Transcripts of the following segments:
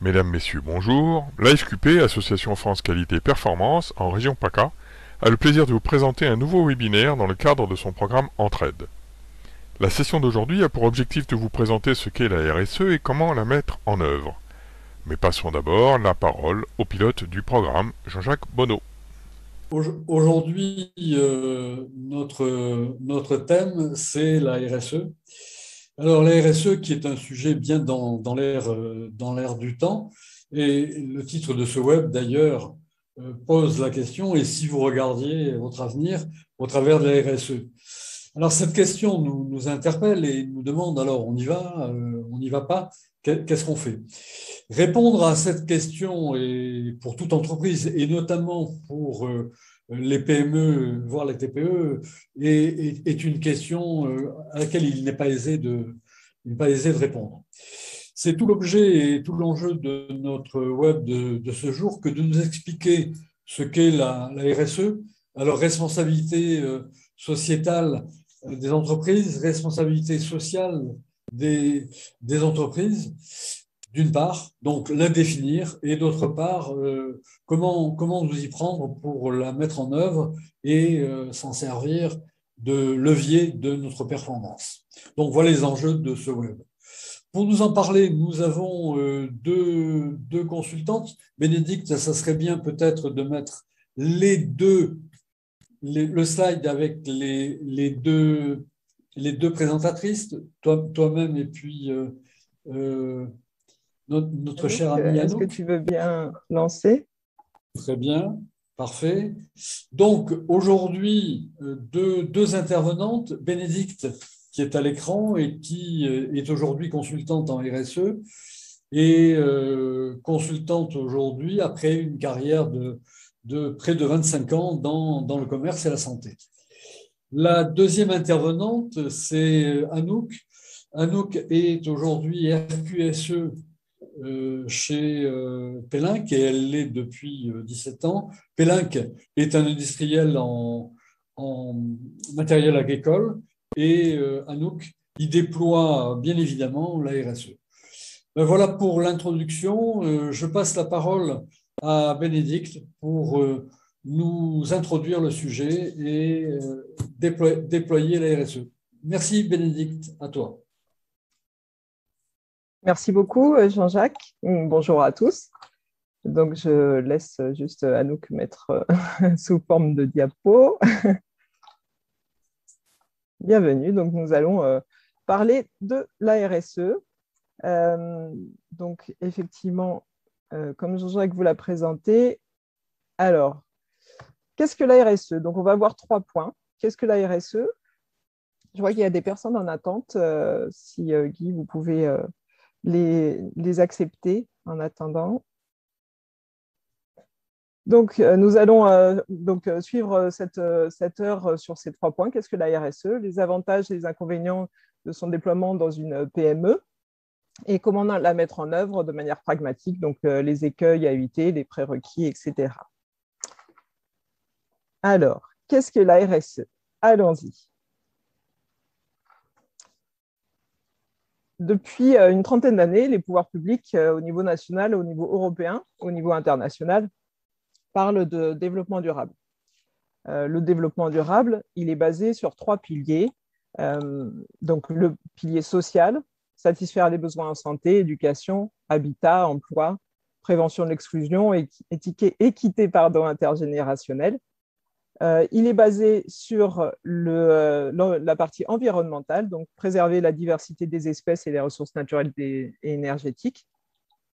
Mesdames, Messieurs, bonjour. L'AFQP, Association France Qualité Performance, en région PACA, a le plaisir de vous présenter un nouveau webinaire dans le cadre de son programme Entraide. La session d'aujourd'hui a pour objectif de vous présenter ce qu'est la RSE et comment la mettre en œuvre. Mais passons d'abord la parole au pilote du programme, Jean-Jacques Bonneau. Aujourd'hui, notre thème, c'est la RSE. Alors, la RSE, qui est un sujet bien dans l'air du temps, et le titre de ce web, d'ailleurs, pose la question, et si vous regardiez votre avenir au travers de la RSE? Alors, cette question nous interpelle et nous demande, alors, on n'y va pas, qu'est-ce qu'on fait? Répondre à cette question, et pour toute entreprise, et notamment pour les PME, voire les TPE, est une question à laquelle il n'est pas aisé de répondre. C'est tout l'objet et tout l'enjeu de notre web de ce jour que de nous expliquer ce qu'est la RSE, alors responsabilité sociétale des entreprises, responsabilité sociale des entreprises, d'une part, donc la définir, et d'autre part, comment nous y prendre pour la mettre en œuvre et s'en servir de levier de notre performance. Donc voilà les enjeux de ce web. Pour nous en parler, nous avons deux consultantes. Bénédicte, ça serait bien peut-être de mettre le slide avec les deux présentatrices, toi-même et puis notre cher Anouk, ami est-ce que Anouk. tu veux bien lancer? Très bien, parfait. Donc aujourd'hui, deux intervenantes, Bénédicte qui est à l'écran et qui est aujourd'hui consultante en RSE et consultante aujourd'hui après une carrière de près de 25 ans dans le commerce et la santé. La deuxième intervenante, c'est Anouk. Anouk est aujourd'hui RQSE chez Pellinck et elle l'est depuis 17 ans. Pellinck est un industriel en matériel agricole et Anouk y déploie bien évidemment la RSE. Ben voilà pour l'introduction. Je passe la parole à Bénédicte pour nous introduire le sujet et déployer la RSE. Merci Bénédicte, à toi. Merci beaucoup, Jean-Jacques. Bonjour à tous. Donc, je laisse juste Anouk mettre sous forme de diapo. Bienvenue. Donc, nous allons parler de la RSE. Donc, effectivement, comme Jean-Jacques vous l'a présenté, alors, qu'est-ce que la RSE? Donc, on va voir 3 points. Qu'est-ce que la RSE? Je vois qu'il y a des personnes en attente. Si Guy, vous pouvez les accepter en attendant. Donc, nous allons suivre cette heure sur ces 3 points. Qu'est-ce que la RSE? Les avantages et les inconvénients de son déploiement dans une PME et comment la mettre en œuvre de manière pragmatique, donc les écueils à éviter, les prérequis, etc. Alors, qu'est-ce que la RSE? Allons-y. Depuis une trentaine d'années, les pouvoirs publics au niveau national, au niveau européen, au niveau international, parlent de développement durable. Le développement durable, il est basé sur 3 piliers. Donc, le pilier social, satisfaire les besoins en santé, éducation, habitat, emploi, prévention de l'exclusion, équité intergénérationnelle. Il est basé sur la partie environnementale, donc préserver la diversité des espèces et les ressources naturelles et énergétiques.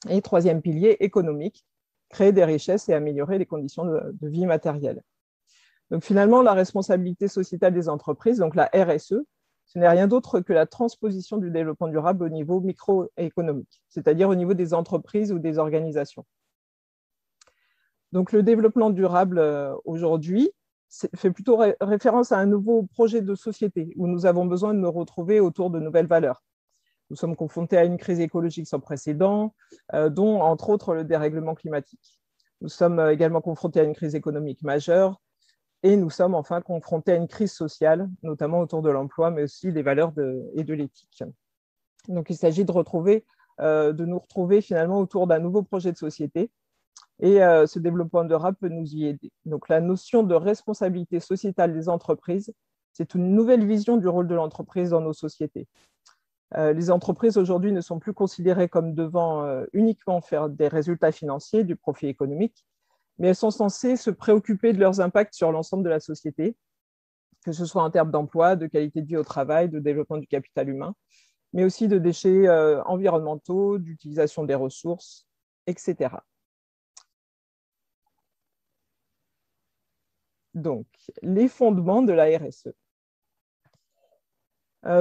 Et 3e pilier, économique, créer des richesses et améliorer les conditions de vie matérielle. Donc finalement, la responsabilité sociétale des entreprises, donc la RSE, ce n'est rien d'autre que la transposition du développement durable au niveau microéconomique, c'est-à-dire au niveau des entreprises ou des organisations. Donc le développement durable aujourd'hui fait plutôt référence à un nouveau projet de société où nous avons besoin de nous retrouver autour de nouvelles valeurs. Nous sommes confrontés à une crise écologique sans précédent, dont entre autres le dérèglement climatique. Nous sommes également confrontés à une crise économique majeure et nous sommes enfin confrontés à une crise sociale, notamment autour de l'emploi, mais aussi des valeurs et de l'éthique. Donc il s'agit de retrouver de nous retrouver finalement autour d'un nouveau projet de société. Et ce développement durable peut nous y aider. Donc, la notion de responsabilité sociétale des entreprises, c'est une nouvelle vision du rôle de l'entreprise dans nos sociétés. Les entreprises aujourd'hui ne sont plus considérées comme devant uniquement faire des résultats financiers, du profit économique, mais elles sont censées se préoccuper de leurs impacts sur l'ensemble de la société, que ce soit en termes d'emploi, de qualité de vie au travail, de développement du capital humain, mais aussi de déchets environnementaux, d'utilisation des ressources, etc. Donc, les fondements de la RSE.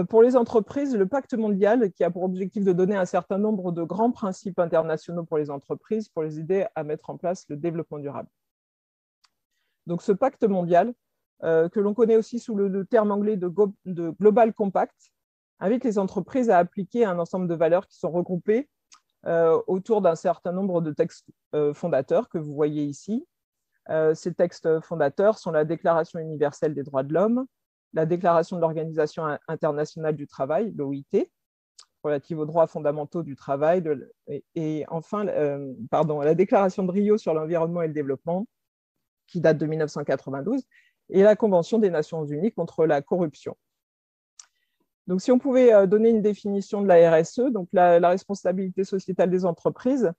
Pour les entreprises, le pacte mondial, qui a pour objectif de donner un certain nombre de grands principes internationaux pour les entreprises, pour les aider à mettre en place le développement durable. Donc, ce pacte mondial, que l'on connaît aussi sous le terme anglais de Global Compact, invite les entreprises à appliquer un ensemble de valeurs qui sont regroupées autour d'un certain nombre de textes fondateurs que vous voyez ici. Ces textes fondateurs sont la Déclaration universelle des droits de l'homme, la Déclaration de l'Organisation internationale du travail, l'OIT, relative aux droits fondamentaux du travail, et enfin la Déclaration de Rio sur l'environnement et le développement, qui date de 1992, et la Convention des Nations Unies contre la corruption. Donc, si on pouvait donner une définition de la RSE, donc la responsabilité sociétale des entreprises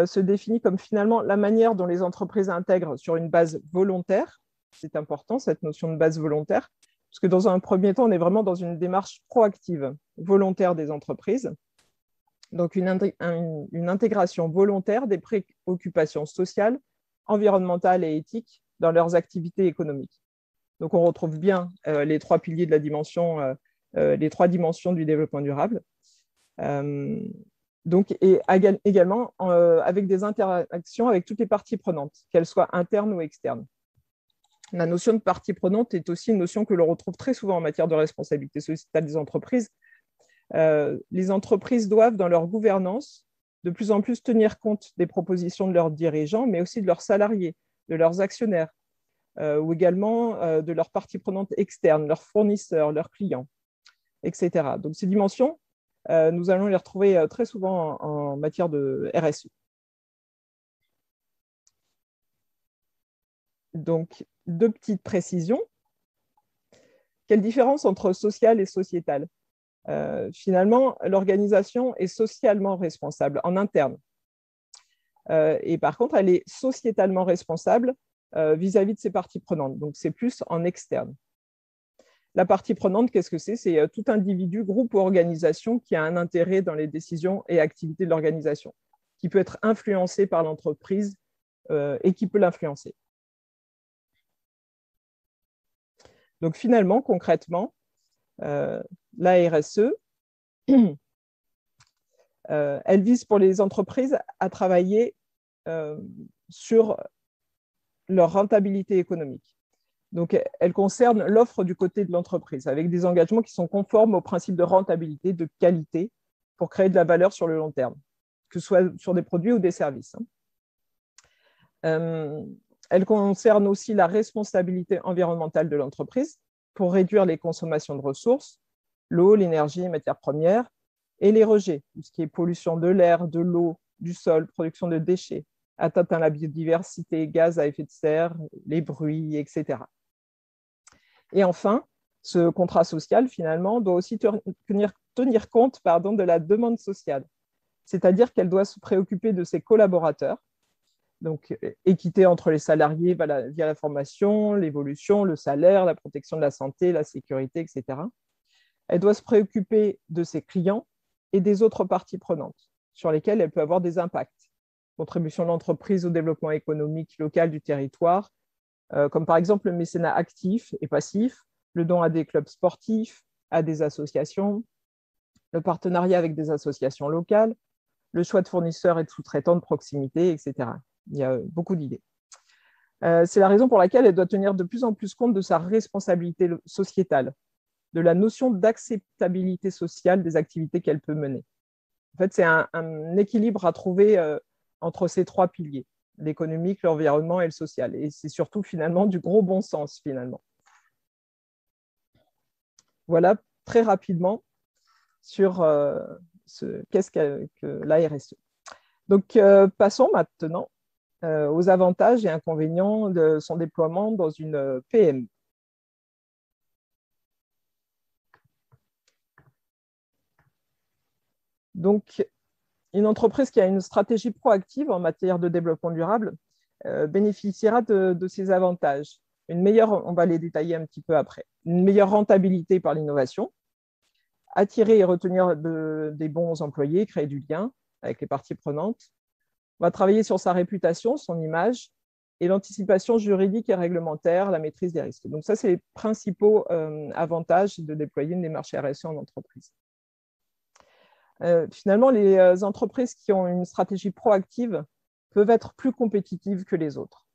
se définit comme finalement la manière dont les entreprises intègrent sur une base volontaire. C'est important, cette notion de base volontaire, parce que dans un premier temps, on est vraiment dans une démarche proactive, volontaire des entreprises. Donc, une intégration volontaire des préoccupations sociales, environnementales et éthiques dans leurs activités économiques. Donc, on retrouve bien les trois piliers de la dimension, les trois dimensions du développement durable. Donc, et également avec des interactions avec toutes les parties prenantes, qu'elles soient internes ou externes. La notion de partie prenante est aussi une notion que l'on retrouve très souvent en matière de responsabilité sociétale des entreprises. Les entreprises doivent, dans leur gouvernance, de plus en plus tenir compte des propositions de leurs dirigeants, mais aussi de leurs salariés, de leurs actionnaires, ou également de leurs parties prenantes externes, leurs fournisseurs, leurs clients, etc. Donc, ces dimensions, nous allons les retrouver très souvent en matière de RSE. Donc, deux petites précisions. Quelle différence entre social et sociétal ? Finalement, l'organisation est socialement responsable en interne. Et par contre, elle est sociétalement responsable vis-à-vis de ses parties prenantes. Donc, c'est plus en externe. La partie prenante, qu'est-ce que c'est ? C'est tout individu, groupe ou organisation qui a un intérêt dans les décisions et activités de l'organisation, qui peut être influencé par l'entreprise et qui peut l'influencer. Donc finalement, concrètement, la RSE, elle vise pour les entreprises à travailler sur leur rentabilité économique. Donc, elle concerne l'offre du côté de l'entreprise, avec des engagements qui sont conformes aux principes de rentabilité, de qualité, pour créer de la valeur sur le long terme, que ce soit sur des produits ou des services. Elle concerne aussi la responsabilité environnementale de l'entreprise pour réduire les consommations de ressources, l'eau, l'énergie, les matières premières, et les rejets, tout ce qui est pollution de l'air, de l'eau, du sol, production de déchets, atteinte à la biodiversité, gaz à effet de serre, les bruits, etc. Et enfin, ce contrat social, finalement, doit aussi tenir compte de la demande sociale, c'est-à-dire qu'elle doit se préoccuper de ses collaborateurs, donc équité entre les salariés via la formation, l'évolution, le salaire, la protection de la santé, la sécurité, etc. Elle doit se préoccuper de ses clients et des autres parties prenantes sur lesquelles elle peut avoir des impacts. Contribution de l'entreprise au développement économique local du territoire, comme par exemple le mécénat actif et passif, le don à des clubs sportifs, à des associations, le partenariat avec des associations locales, le choix de fournisseurs et de sous-traitants de proximité, etc. Il y a beaucoup d'idées. C'est la raison pour laquelle elle doit tenir de plus en plus compte de sa responsabilité sociétale, de la notion d'acceptabilité sociale des activités qu'elle peut mener. En fait, c'est un équilibre à trouver entre ces trois piliers, l'économique, l'environnement et le social. Et c'est surtout finalement du gros bon sens finalement. Voilà très rapidement sur qu'est-ce que la RSE. Donc, passons maintenant aux avantages et inconvénients de son déploiement dans une PME. Donc, une entreprise qui a une stratégie proactive en matière de développement durable bénéficiera de ces avantages. On va les détailler un petit peu après. Une meilleure rentabilité par l'innovation, attirer et retenir des bons employés, créer du lien avec les parties prenantes. On va travailler sur sa réputation, son image et l'anticipation juridique et réglementaire, la maîtrise des risques. Donc ça, c'est les principaux avantages de déployer une démarche RSE en entreprise. Finalement, les entreprises qui ont une stratégie proactive peuvent être plus compétitives que les autres.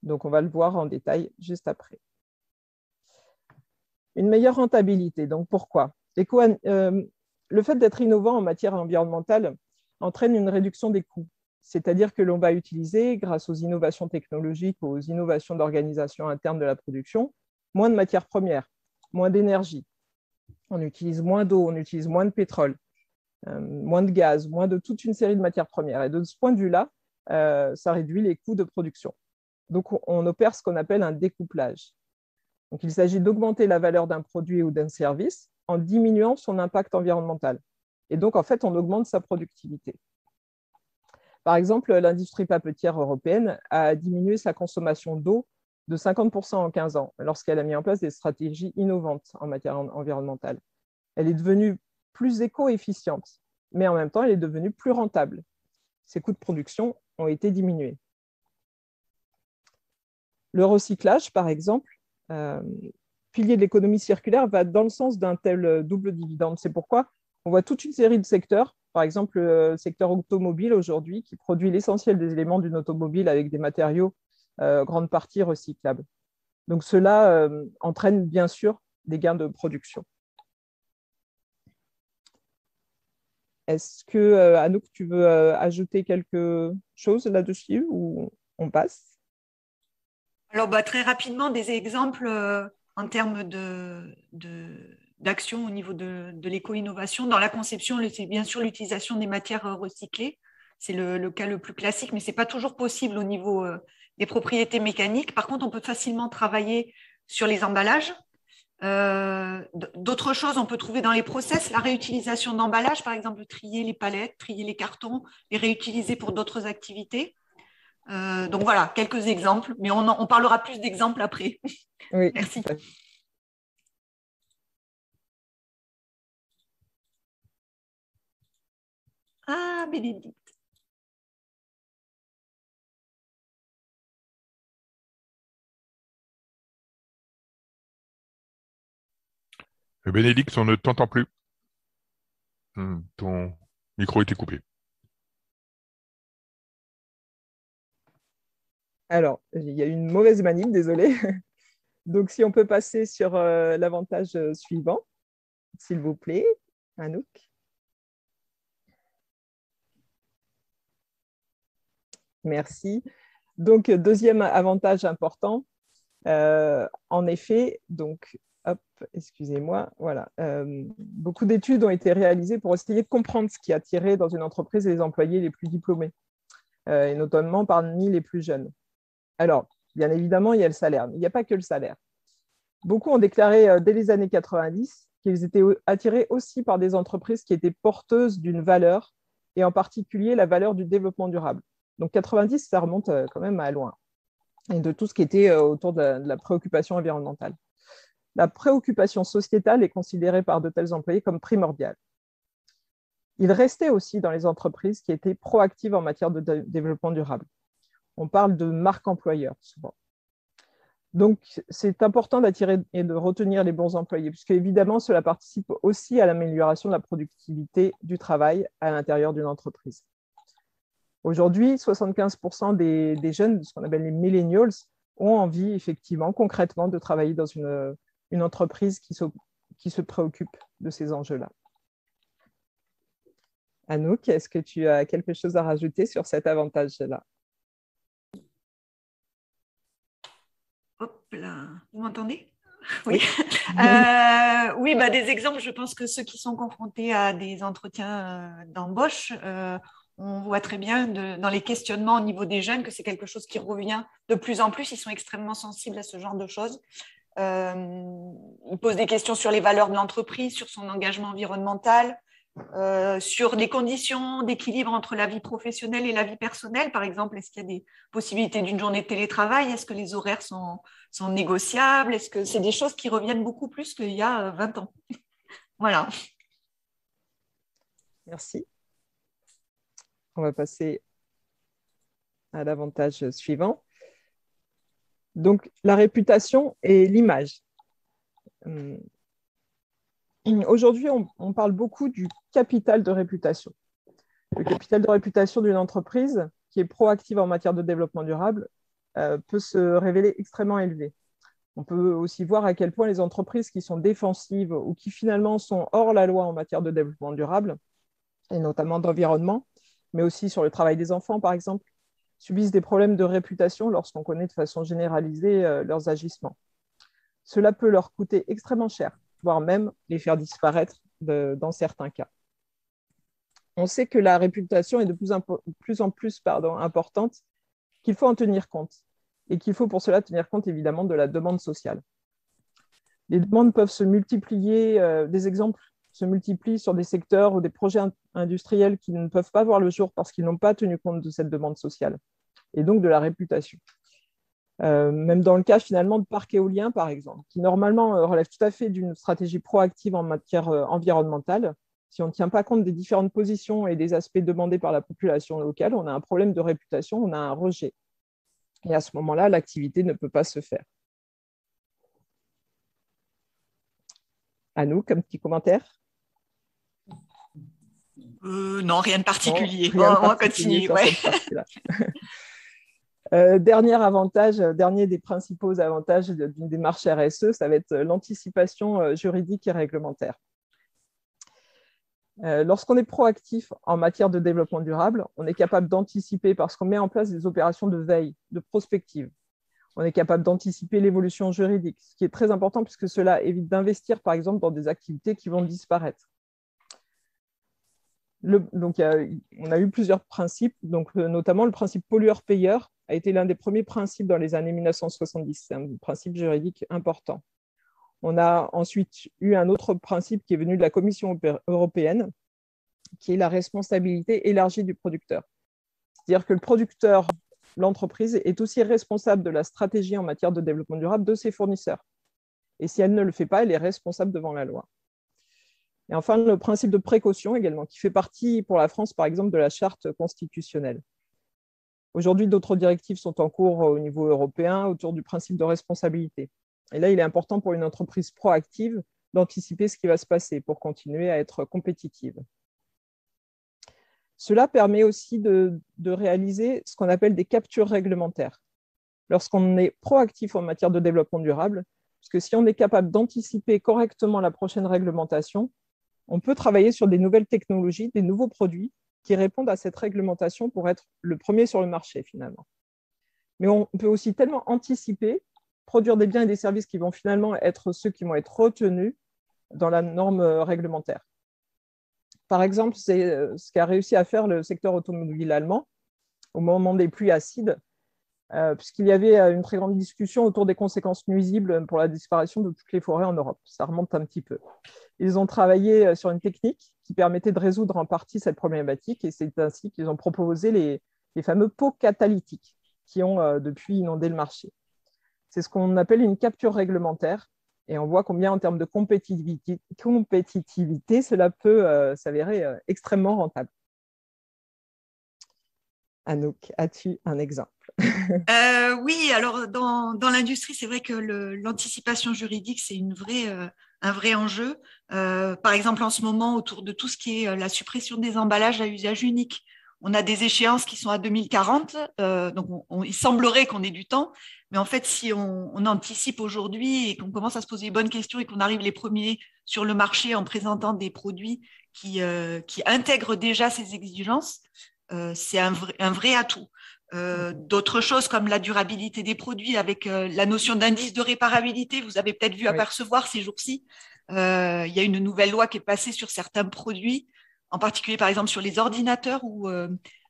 Donc, on va le voir en détail juste après. Une meilleure rentabilité. Donc, pourquoi ? Le fait d'être innovant en matière environnementale entraîne une réduction des coûts. C'est-à-dire que l'on va utiliser, grâce aux innovations technologiques, aux innovations d'organisation interne de la production, moins de matières premières, moins d'énergie. On utilise moins d'eau, on utilise moins de pétrole, moins de gaz, moins de toute une série de matières premières. Et de ce point de vue-là, ça réduit les coûts de production. Donc, on opère ce qu'on appelle un découplage. Donc, il s'agit d'augmenter la valeur d'un produit ou d'un service en diminuant son impact environnemental. Et donc, en fait, on augmente sa productivité. Par exemple, l'industrie papetière européenne a diminué sa consommation d'eau de 50% en 15 ans, lorsqu'elle a mis en place des stratégies innovantes en matière environnementale. Elle est devenue plus éco-efficiente, mais en même temps, elle est devenue plus rentable. Ses coûts de production ont été diminués. Le recyclage, par exemple, pilier de l'économie circulaire, va dans le sens d'un tel double dividende. C'est pourquoi on voit toute une série de secteurs, par exemple le secteur automobile aujourd'hui, qui produit l'essentiel des éléments d'une automobile avec des matériaux grande partie recyclables. Donc cela entraîne bien sûr des gains de production. Est-ce que, Anouk, tu veux ajouter quelque chose là-dessus ou on passe ? Alors, très rapidement, des exemples en termes d'action au niveau de l'éco-innovation. Dans la conception, c'est bien sûr l'utilisation des matières recyclées. C'est le cas le plus classique, mais ce n'est pas toujours possible au niveau des propriétés mécaniques. Par contre, on peut facilement travailler sur les emballages. D'autres choses, on peut trouver dans les process, la réutilisation d'emballages, par exemple, trier les palettes, trier les cartons, les réutiliser pour d'autres activités. Donc voilà, quelques exemples, mais on parlera plus d'exemples après. Oui. Merci. Ah, Bénédicte. Bénédicte, on ne t'entend plus. Ton micro était coupé. Alors, il y a eu une mauvaise manip, désolé. Donc, si on peut passer sur l'avantage suivant, s'il vous plaît, Anouk. Merci. Donc, deuxième avantage important, en effet, donc, hop, excusez-moi, voilà. Beaucoup d'études ont été réalisées pour essayer de comprendre ce qui attirait dans une entreprise les employés les plus diplômés, et notamment parmi les plus jeunes. Alors, bien évidemment, il y a le salaire, mais il n'y a pas que le salaire. Beaucoup ont déclaré dès les années 90 qu'ils étaient attirés aussi par des entreprises qui étaient porteuses d'une valeur, et en particulier la valeur du développement durable. Donc 90, ça remonte quand même à loin, et de tout ce qui était autour de la préoccupation environnementale. La préoccupation sociétale est considérée par de tels employés comme primordiale. Il restait aussi dans les entreprises qui étaient proactives en matière de développement durable. On parle de marque employeur souvent. Donc, c'est important d'attirer et de retenir les bons employés, puisque évidemment, cela participe aussi à l'amélioration de la productivité du travail à l'intérieur d'une entreprise. Aujourd'hui, 75% des jeunes, ce qu'on appelle les millennials, ont envie effectivement, concrètement, de travailler dans une entreprise qui se préoccupe de ces enjeux-là. Anouk, est-ce que tu as quelque chose à rajouter sur cet avantage-là ? Hop là, vous m'entendez ? Oui, oui, des exemples, je pense que ceux qui sont confrontés à des entretiens d'embauche, on voit très bien dans les questionnements au niveau des jeunes que c'est quelque chose qui revient de plus en plus. Ils sont extrêmement sensibles à ce genre de choses. Ils posent des questions sur les valeurs de l'entreprise, sur son engagement environnemental, sur les conditions d'équilibre entre la vie professionnelle et la vie personnelle. Par exemple, est-ce qu'il y a des possibilités d'une journée de télétravail? Est-ce que les horaires sont négociables? Est-ce que c'est des choses qui reviennent beaucoup plus qu'il y a 20 ans? Voilà. Merci. On va passer à l'avantage suivant. Donc, la réputation et l'image. Aujourd'hui, on parle beaucoup du capital de réputation. Le capital de réputation d'une entreprise qui est proactive en matière de développement durable peut se révéler extrêmement élevé. On peut aussi voir à quel point les entreprises qui sont défensives ou qui finalement sont hors la loi en matière de développement durable, et notamment d'environnement, mais aussi sur le travail des enfants, par exemple, subissent des problèmes de réputation lorsqu'on connaît de façon généralisée leurs agissements. Cela peut leur coûter extrêmement cher, voire même les faire disparaître dans certains cas. On sait que la réputation est de plus en plus importante, qu'il faut en tenir compte et qu'il faut pour cela tenir compte évidemment de la demande sociale. Les demandes peuvent se multiplier, des exemples se multiplient sur des secteurs ou des projets industriels qui ne peuvent pas voir le jour parce qu'ils n'ont pas tenu compte de cette demande sociale et donc de la réputation. Même dans le cas finalement de parcs éoliens, par exemple, qui normalement relèvent tout à fait d'une stratégie proactive en matière environnementale. Si on ne tient pas compte des différentes positions et des aspects demandés par la population locale, on a un problème de réputation, on a un rejet. Et à ce moment-là, l'activité ne peut pas se faire. Anouk, un petit commentaire? Non, rien de particulier. Non, rien de on va continuer. sur cette partie-là. Dernier des principaux avantages d'une démarche RSE, ça va être l'anticipation juridique et réglementaire. Lorsqu'on est proactif en matière de développement durable, on est capable d'anticiper parce qu'on met en place des opérations de veille, de prospective. On est capable d'anticiper l'évolution juridique, ce qui est très important puisque cela évite d'investir, par exemple, dans des activités qui vont disparaître. Donc, on a eu plusieurs principes, notamment le principe pollueur-payeur a été l'un des premiers principes dans les années 1970. C'est un principe juridique important. On a ensuite eu un autre principe qui est venu de la Commission européenne, qui est la responsabilité élargie du producteur. C'est-à-dire que le producteur, l'entreprise, est aussi responsable de la stratégie en matière de développement durable de ses fournisseurs. Et si elle ne le fait pas, elle est responsable devant la loi. Et enfin, le principe de précaution également, qui fait partie pour la France, par exemple, de la charte constitutionnelle. Aujourd'hui, d'autres directives sont en cours au niveau européen autour du principe de responsabilité. Et là, il est important pour une entreprise proactive d'anticiper ce qui va se passer pour continuer à être compétitive. Cela permet aussi de réaliser ce qu'on appelle des captures réglementaires. Lorsqu'on est proactif en matière de développement durable, parce que si on est capable d'anticiper correctement la prochaine réglementation, on peut travailler sur des nouvelles technologies, des nouveaux produits qui répondent à cette réglementation pour être le premier sur le marché finalement. Mais on peut aussi tellement anticiper, produire des biens et des services qui vont finalement être ceux qui vont être retenus dans la norme réglementaire. Par exemple, c'est ce qu'a réussi à faire le secteur automobile allemand au moment des pluies acides, puisqu'il y avait une très grande discussion autour des conséquences nuisibles pour la disparition de toutes les forêts en Europe. Ça remonte un petit peu. Ils ont travaillé sur une technique qui permettait de résoudre en partie cette problématique et c'est ainsi qu'ils ont proposé les fameux pots catalytiques qui ont depuis inondé le marché. C'est ce qu'on appelle une capture réglementaire et on voit combien en termes de compétitivité cela peut s'avérer extrêmement rentable. Anouk, as-tu un exemple? Oui, alors dans l'industrie, c'est vrai que l'anticipation juridique, c'est un vrai enjeu. Par exemple, en ce moment, autour de tout ce qui est la suppression des emballages à usage unique, on a des échéances qui sont à 2040, donc il semblerait qu'on ait du temps, mais en fait, si on anticipe aujourd'hui et qu'on commence à se poser les bonnes questions et qu'on arrive les premiers sur le marché en présentant des produits qui intègrent déjà ces exigences, c'est un vrai atout. D'autres choses comme la durabilité des produits avec la notion d'indice de réparabilité, vous avez peut-être vu apercevoir ces jours-ci. Il y a une nouvelle loi qui est passée sur certains produits, en particulier par exemple sur les ordinateurs où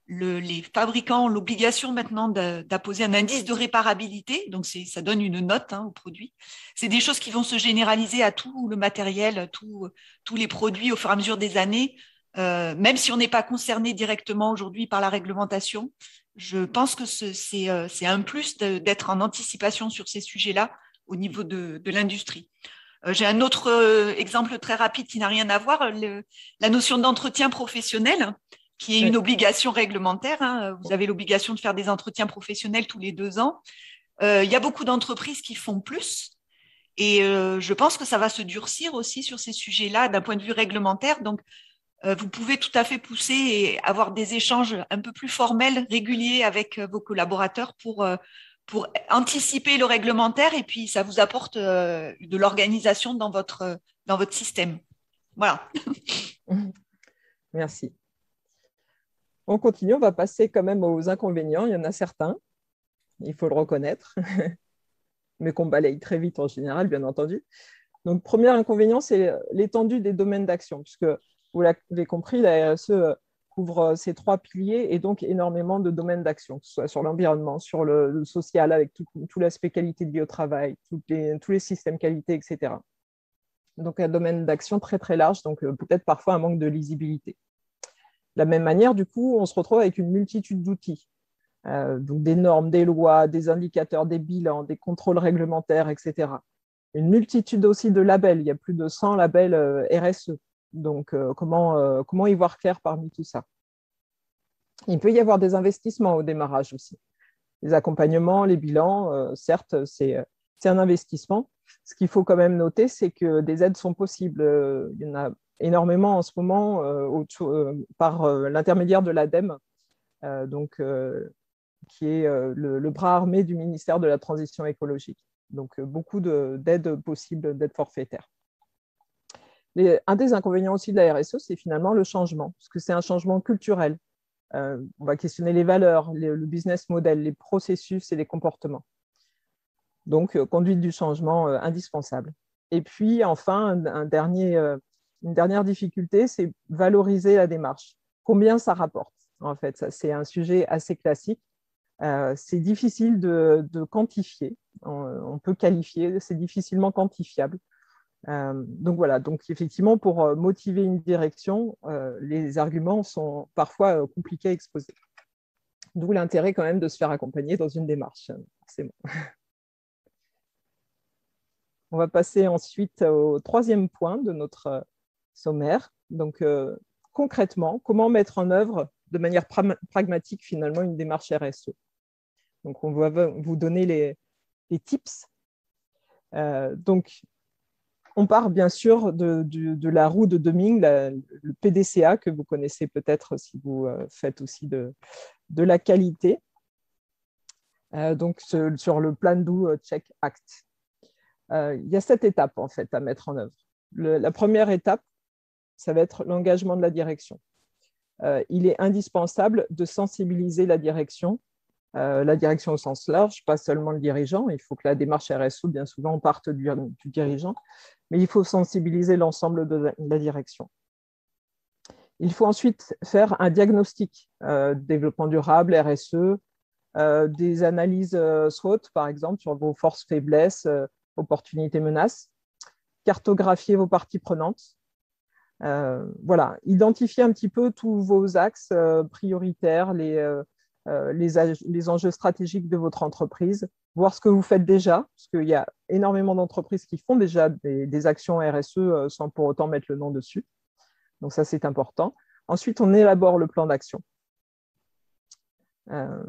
les fabricants ont l'obligation maintenant d'apposer un indice de réparabilité. Donc, ça donne une note au produit. C'est des choses qui vont se généraliser à tout le matériel, tous les produits au fur et à mesure des années. Même si on n'est pas concerné directement aujourd'hui par la réglementation, je pense que c'est un plus d'être en anticipation sur ces sujets-là au niveau de l'industrie. J'ai un autre exemple très rapide qui n'a rien à voir, la notion d'entretien professionnel, qui est une obligation réglementaire. Vous avez l'obligation de faire des entretiens professionnels tous les 2 ans. Il y a beaucoup d'entreprises qui font plus. Et je pense que ça va se durcir aussi sur ces sujets-là d'un point de vue réglementaire. Donc, vous pouvez tout à fait pousser et avoir des échanges un peu plus formels, réguliers avec vos collaborateurs pour anticiper le réglementaire et puis ça vous apporte de l'organisation dans votre système. Voilà. Merci. On continue, on va passer quand même aux inconvénients. Il y en a certains, il faut le reconnaître, mais qu'on balaye très vite en général, bien entendu. Donc, premier inconvénient, c'est l'étendue des domaines d'action, puisque vous l'avez compris, la RSE couvre ces 3 piliers et donc énormément de domaines d'action, que ce soit sur l'environnement, sur le social, avec tout l'aspect qualité de vie au travail, tous les systèmes qualité, etc. Donc, un domaine d'action très, très large, donc peut-être parfois un manque de lisibilité. De la même manière, du coup, on se retrouve avec une multitude d'outils, donc des normes, des lois, des indicateurs, des bilans, des contrôles réglementaires, etc. Une multitude aussi de labels, il y a plus de 100 labels RSE. Donc, comment y voir clair parmi tout ça? Il peut y avoir des investissements au démarrage aussi. Les accompagnements, les bilans, certes, c'est un investissement. Ce qu'il faut quand même noter, c'est que des aides sont possibles. Il y en a énormément en ce moment par l'intermédiaire de l'ADEME, qui est le bras armé du ministère de la Transition écologique. Donc, beaucoup d'aides possibles, d'aides forfaitaires. Un des inconvénients aussi de la RSE, c'est finalement le changement, parce que c'est un changement culturel. On va questionner les valeurs, le business model, les processus et les comportements. Donc, conduite du changement indispensable. Et puis, enfin, une dernière difficulté, c'est valoriser la démarche. Combien ça rapporte, en fait? C'est un sujet assez classique. C'est difficile de quantifier. On peut qualifier, c'est difficilement quantifiable. Donc voilà, donc effectivement, pour motiver une direction, les arguments sont parfois compliqués à exposer. D'où l'intérêt quand même de se faire accompagner dans une démarche. C'est bon. On va passer ensuite au 3e point de notre sommaire. Donc concrètement, comment mettre en œuvre de manière pragmatique finalement une démarche RSE. Donc on va vous donner les tips. Donc on part bien sûr de la roue de Deming, le PDCA que vous connaissez peut-être si vous faites aussi de la qualité. Donc sur le Plan Do Check Act. Il y a 7 étapes en fait à mettre en œuvre. La première étape, ça va être l'engagement de la direction. Il est indispensable de sensibiliser la direction au sens large, pas seulement le dirigeant. Il faut que la démarche RSE, bien souvent, parte du dirigeant, mais il faut sensibiliser l'ensemble de la direction. Il faut ensuite faire un diagnostic développement durable, RSE, des analyses SWOT, par exemple, sur vos forces, faiblesses, opportunités, menaces, cartographier vos parties prenantes. Voilà, identifier un petit peu tous vos axes prioritaires, les enjeux stratégiques de votre entreprise, voir ce que vous faites déjà, parce qu'il y a énormément d'entreprises qui font déjà des actions RSE sans pour autant mettre le nom dessus. Donc ça, c'est important. Ensuite, on élabore le plan d'action. Dans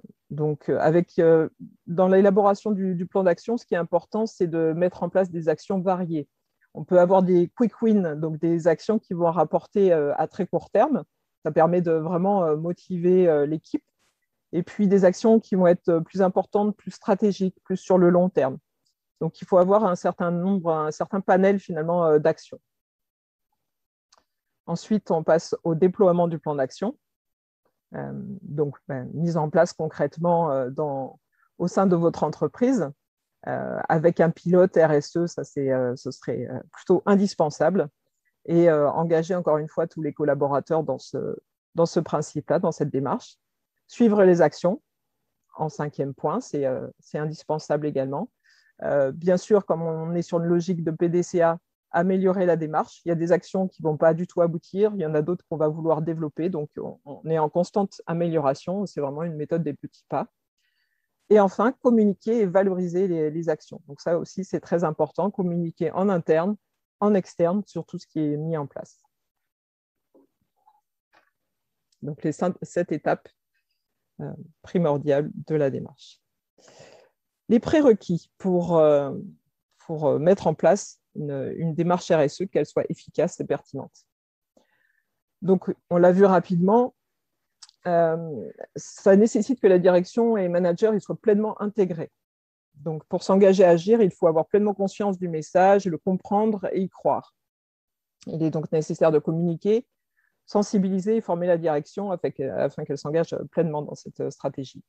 l'élaboration du plan d'action, ce qui est important, c'est de mettre en place des actions variées. On peut avoir des quick wins, donc des actions qui vont rapporter à très court terme. Ça permet de vraiment motiver l'équipe. Et puis des actions qui vont être plus importantes, plus stratégiques, plus sur le long terme. Donc, il faut avoir un certain panel finalement d'actions. Ensuite, on passe au déploiement du plan d'action. Donc, mise en place concrètement au sein de votre entreprise avec un pilote RSE, ce serait plutôt indispensable. Et engager encore une fois tous les collaborateurs dans ce principe-là, dans cette démarche. Suivre les actions, en 5e point, c'est indispensable également. Bien sûr, comme on est sur une logique de PDCA, améliorer la démarche. Il y a des actions qui ne vont pas du tout aboutir, il y en a d'autres qu'on va vouloir développer, donc on est en constante amélioration, c'est vraiment une méthode des petits pas. Et enfin, communiquer et valoriser les actions. Donc ça aussi, c'est très important, communiquer en interne, en externe, sur tout ce qui est mis en place. Donc, les 7 étapes primordiales de la démarche. Les prérequis pour mettre en place une démarche RSE, qu'elle soit efficace et pertinente. Donc, on l'a vu rapidement, ça nécessite que la direction et les managers ils soient pleinement intégrés. Donc, pour s'engager à agir, il faut avoir pleinement conscience du message, le comprendre et y croire. Il est donc nécessaire de communiquer, sensibiliser et former la direction afin qu'elle s'engage pleinement dans cette stratégie.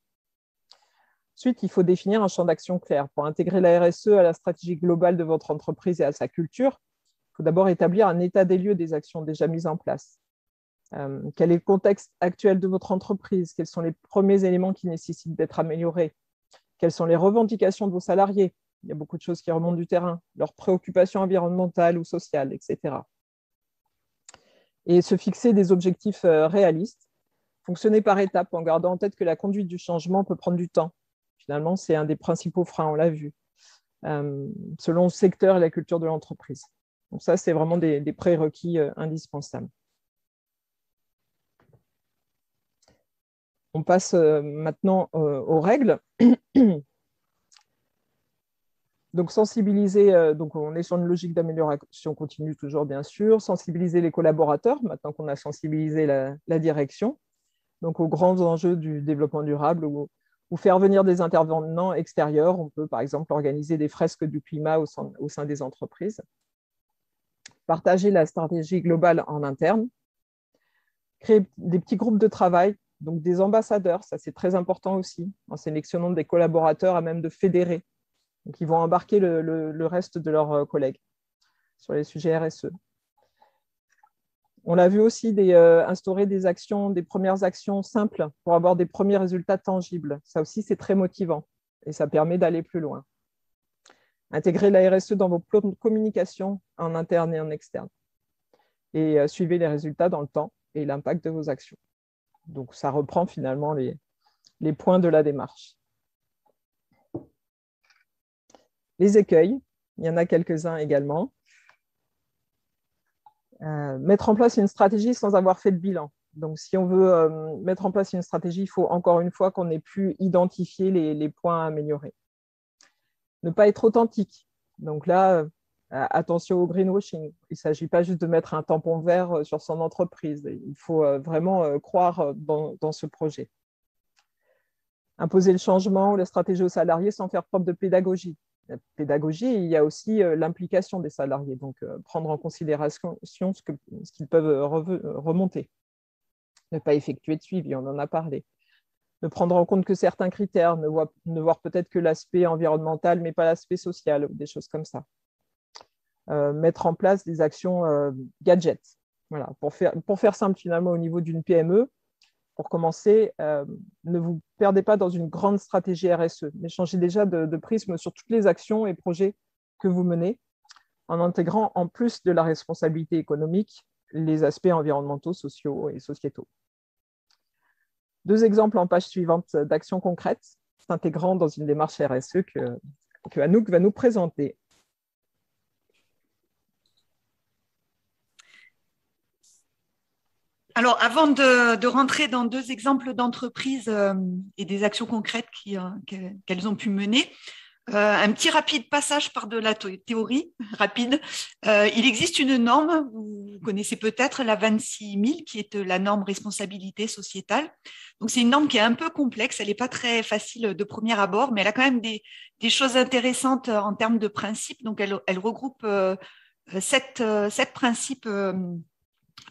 Ensuite, il faut définir un champ d'action clair. Pour intégrer la RSE à la stratégie globale de votre entreprise et à sa culture, il faut d'abord établir un état des lieux des actions déjà mises en place. Quel est le contexte actuel de votre entreprise? Quels sont les premiers éléments qui nécessitent d'être améliorés? Quelles sont les revendications de vos salariés? Il y a beaucoup de choses qui remontent du terrain, leurs préoccupations environnementales ou sociales, etc. Et se fixer des objectifs réalistes, fonctionner par étapes en gardant en tête que la conduite du changement peut prendre du temps. Finalement, c'est un des principaux freins, on l'a vu, selon le secteur et la culture de l'entreprise. Donc ça, c'est vraiment des prérequis indispensables. On passe maintenant aux règles. Donc, sensibiliser, donc on est sur une logique d'amélioration continue toujours, bien sûr. Sensibiliser les collaborateurs, maintenant qu'on a sensibilisé la direction, donc aux grands enjeux du développement durable ou faire venir des intervenants extérieurs. On peut, par exemple, organiser des fresques du climat au sein des entreprises. Partager la stratégie globale en interne. Créer des petits groupes de travail, donc des ambassadeurs, ça c'est très important aussi, en sélectionnant des collaborateurs à même de fédérer. Donc, ils vont embarquer le reste de leurs collègues sur les sujets RSE. On l'a vu aussi instaurer des premières actions simples pour avoir des premiers résultats tangibles. Ça aussi, c'est très motivant et ça permet d'aller plus loin. Intégrer la RSE dans vos plans de communication en interne et en externe. Et suivez les résultats dans le temps et l'impact de vos actions. Donc, ça reprend finalement les points de la démarche. Les écueils, il y en a quelques-uns également. Mettre en place une stratégie sans avoir fait de bilan. Donc, si on veut mettre en place une stratégie, il faut encore une fois qu'on ait pu identifier les points à améliorer. Ne pas être authentique. Donc là, attention au greenwashing. Il ne s'agit pas juste de mettre un tampon vert sur son entreprise. Il faut vraiment croire dans ce projet. Imposer le changement ou la stratégie aux salariés sans faire preuve de pédagogie. La pédagogie, il y a aussi l'implication des salariés, donc prendre en considération ce qu'ils peuvent remonter. Ne pas effectuer de suivi, on en a parlé. Ne prendre en compte que certains critères, ne voir peut-être que l'aspect environnemental, mais pas l'aspect social, ou des choses comme ça. Mettre en place des actions gadgets. Voilà. Pour faire simple, finalement, au niveau d'une PME, pour commencer, ne vous perdez pas dans une grande stratégie RSE, mais changez déjà de prisme sur toutes les actions et projets que vous menez, en intégrant en plus de la responsabilité économique, les aspects environnementaux, sociaux et sociétaux. 2 exemples en page suivante d'actions concrètes s'intégrant dans une démarche RSE que Anouk va nous présenter. Alors, avant de rentrer dans 2 exemples d'entreprises et des actions concrètes qu'elles ont pu mener, un petit rapide passage par de la théorie rapide. Il existe une norme, vous connaissez peut-être la 26000, qui est la norme responsabilité sociétale. Donc, c'est une norme qui est un peu complexe, elle n'est pas très facile de premier abord, mais elle a quand même des choses intéressantes en termes de principes. Donc, elle regroupe 7 principes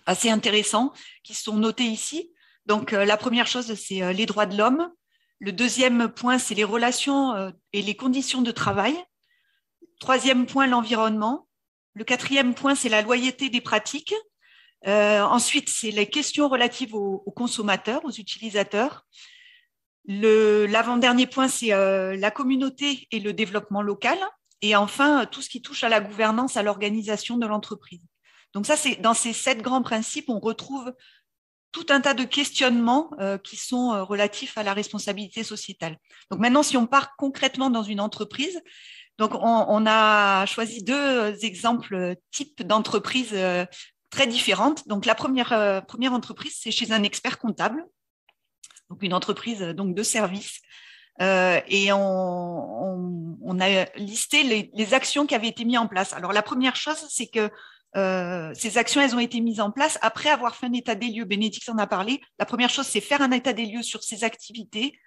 assez intéressants qui sont notés ici. Donc, la première chose, c'est les droits de l'homme. Le deuxième point, c'est les relations et les conditions de travail. Troisième point, l'environnement. Le quatrième point, c'est la loyauté des pratiques. Ensuite, c'est les questions relatives aux consommateurs, aux utilisateurs. L'avant-dernier point, c'est la communauté et le développement local. Et enfin, tout ce qui touche à la gouvernance, à l'organisation de l'entreprise. Donc ça, c'est dans ces 7 grands principes, on retrouve tout un tas de questionnements qui sont relatifs à la responsabilité sociétale. Donc maintenant, si on part concrètement dans une entreprise, donc on a choisi 2 exemples types d'entreprises très différentes. Donc la première entreprise, c'est chez un expert comptable, donc une entreprise donc de service. Et on a listé les actions qui avaient été mises en place. Alors la première chose, c'est que ces actions, elles ont été mises en place après avoir fait un état des lieux. Bénédicte en a parlé. La première chose, c'est faire un état des lieux sur ces activités,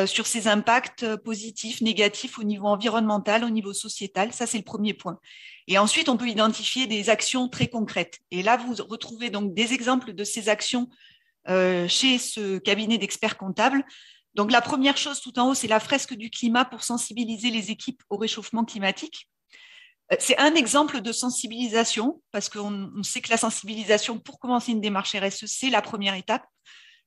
sur ces impacts positifs, négatifs au niveau environnemental, au niveau sociétal. Ça, c'est le premier point. Et ensuite, on peut identifier des actions très concrètes. Et là, vous retrouvez donc des exemples de ces actions chez ce cabinet d'experts comptables. Donc, la première chose tout en haut, c'est la fresque du climat pour sensibiliser les équipes au réchauffement climatique. C'est un exemple de sensibilisation, parce qu'on sait que la sensibilisation, pour commencer une démarche RSE, c'est la première étape.